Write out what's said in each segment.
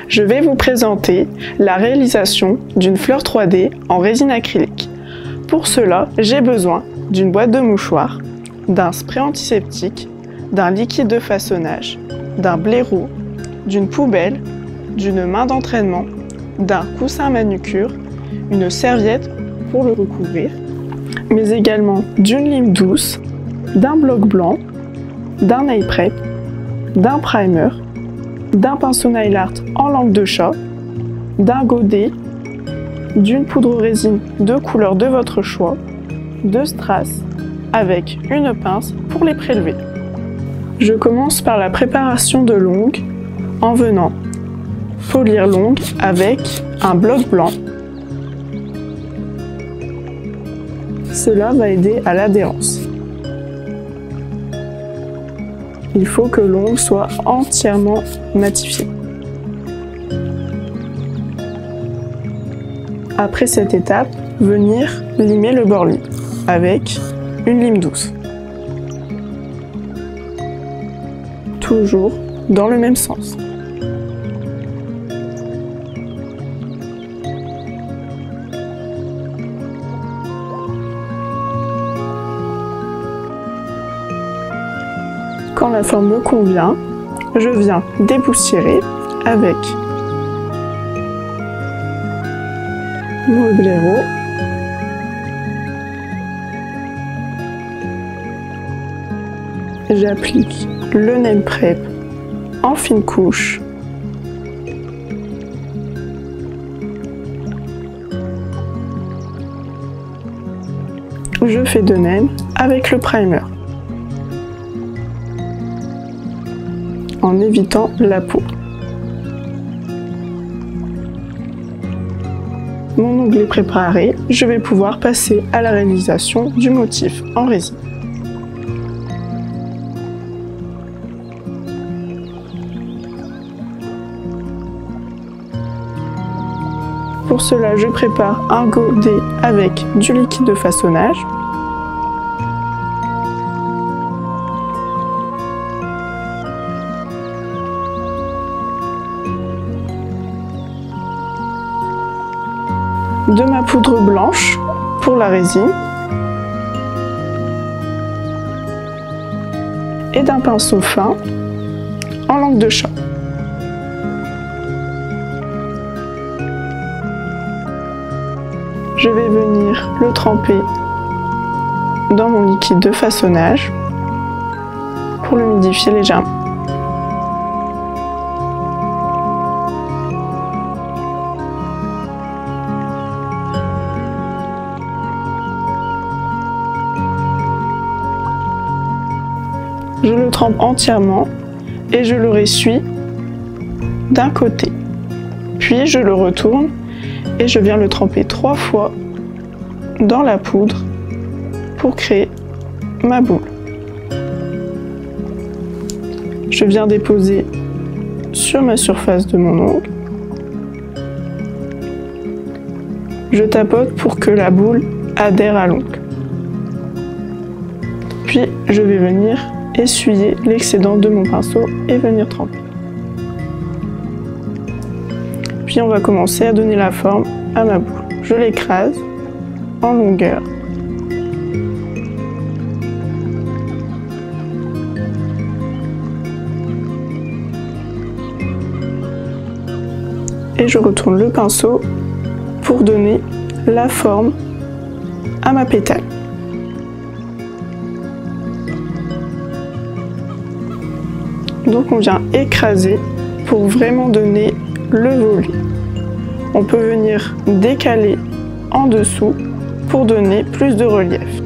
Je vais vous présenter la réalisation d'une fleur 3D en résine acrylique. Pour cela, j'ai besoin d'une boîte de mouchoirs, d'un spray antiseptique, d'un liquide de façonnage, d'un blaireau, d'une poubelle, d'une main d'entraînement, d'un coussin manucure, une serviette pour le recouvrir, mais également d'une lime douce, d'un bloc blanc, d'un nail prep, d'un primer, d'un pinceau nail art en langue de chat, d'un godet, d'une poudre résine de couleur de votre choix, de strass avec une pince pour les prélever. Je commence par la préparation de l'ongle en venant polir l'ongle avec un bloc blanc. Cela va aider à l'adhérence. Il faut que l'ongle soit entièrement matifié. Après cette étape, venir limer le bord libre avec une lime douce. Toujours dans le même sens. Quand la forme me convient, je viens dépoussiérer avec mon blaireau j'applique le nail prep en fine couche. Je fais de même avec le primer, en évitant la peau. Mon ongle est préparé, je vais pouvoir passer à la réalisation du motif en résine. Pour cela, je prépare un godet avec du liquide de façonnage. De ma poudre blanche pour la résine et d'un pinceau fin en langue de chat. Je vais venir le tremper dans mon liquide de façonnage pour l'humidifier légèrement. Je le trempe entièrement et je le ressuie d'un côté. Puis je le retourne et je viens le tremper 3 fois dans la poudre pour créer ma boule. Je viens déposer sur ma surface de mon ongle. Je tapote pour que la boule adhère à l'ongle. Puis je vais venir essuyer l'excédent de mon pinceau et venir tremper. Puis on va commencer à donner la forme à ma boule. Je l'écrase en longueur. Et je retourne le pinceau pour donner la forme à ma pétale. Donc on vient écraser pour vraiment donner le volume. On peut venir décaler en dessous pour donner plus de relief.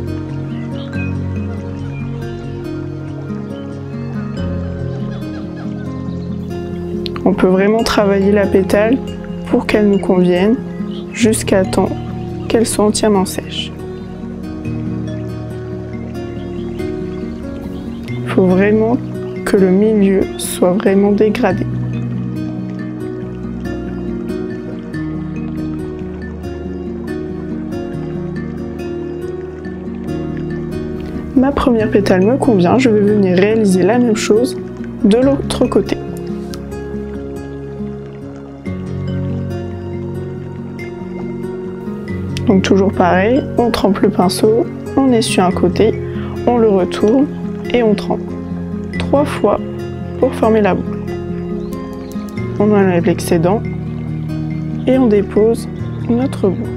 On peut vraiment travailler la pétale pour qu'elle nous convienne jusqu'à temps qu'elle soit entièrement sèche. Il faut vraiment que le milieu soit vraiment dégradé. Ma première pétale me convient, je vais venir réaliser la même chose de l'autre côté. Donc toujours pareil, on trempe le pinceau, on essuie un côté, on le retourne et on trempe 3 fois pour former la boule. On enlève l'excédent et on dépose notre boule.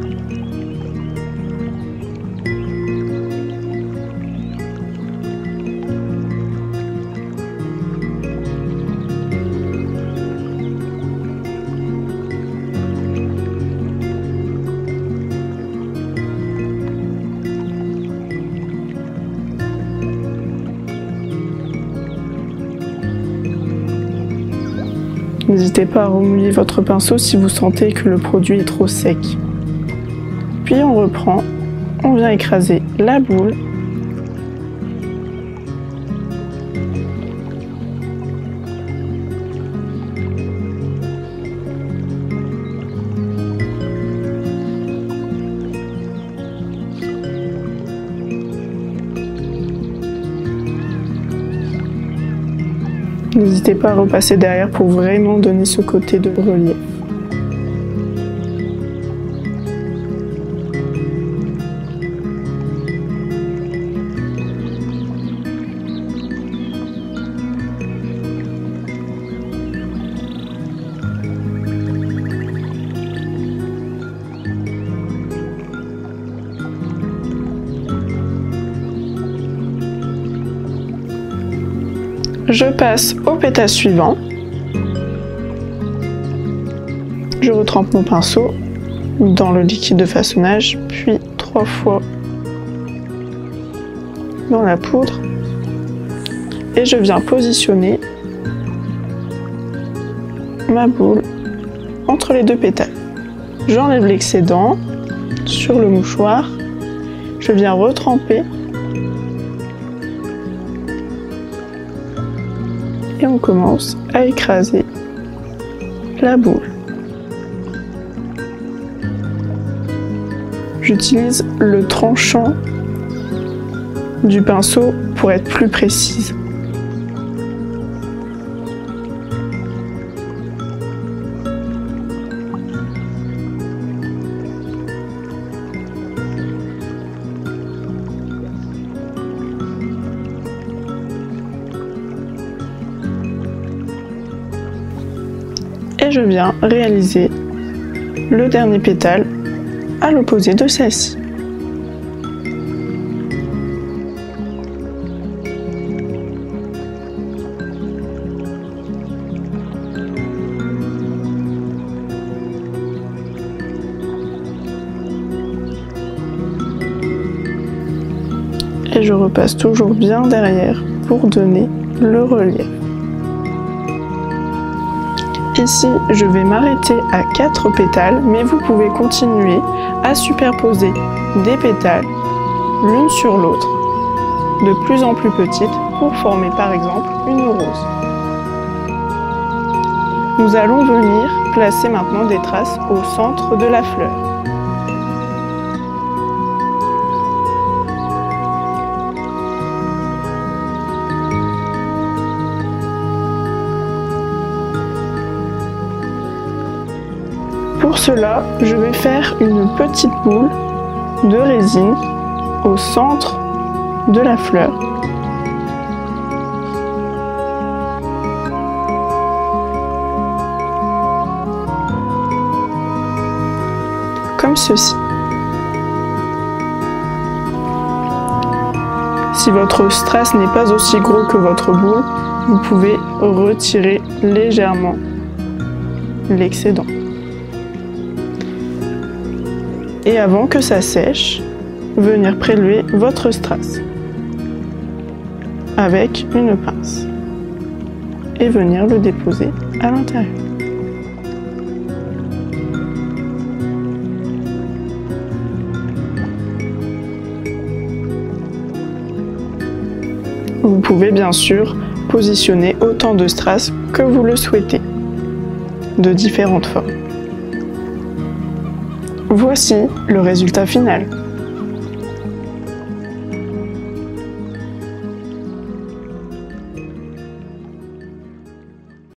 N'hésitez pas à remouiller votre pinceau si vous sentez que le produit est trop sec. Puis on reprend, on vient écraser la boule. N'hésitez pas à repasser derrière pour vraiment donner ce côté de relief. Je passe au pétale suivant. Je retrempe mon pinceau dans le liquide de façonnage, puis 3 fois dans la poudre. Et je viens positionner ma boule entre les 2 pétales. J'enlève l'excédent sur le mouchoir. Je viens retremper. Et on commence à écraser la boule. J'utilise le tranchant du pinceau pour être plus précise. Et je viens réaliser le dernier pétale à l'opposé de celle-ci. Et je repasse toujours bien derrière pour donner le relief. Ici, je vais m'arrêter à 4 pétales, mais vous pouvez continuer à superposer des pétales l'une sur l'autre, de plus en plus petites, pour former par exemple une rose. Nous allons venir placer maintenant des traces au centre de la fleur. Pour cela, je vais faire une petite boule de résine au centre de la fleur. Comme ceci. Si votre strass n'est pas aussi gros que votre boule, vous pouvez retirer légèrement l'excédent. Et avant que ça sèche, venir prélever votre strass avec une pince et venir le déposer à l'intérieur. Vous pouvez bien sûr positionner autant de strass que vous le souhaitez, de différentes formes. Voici le résultat final.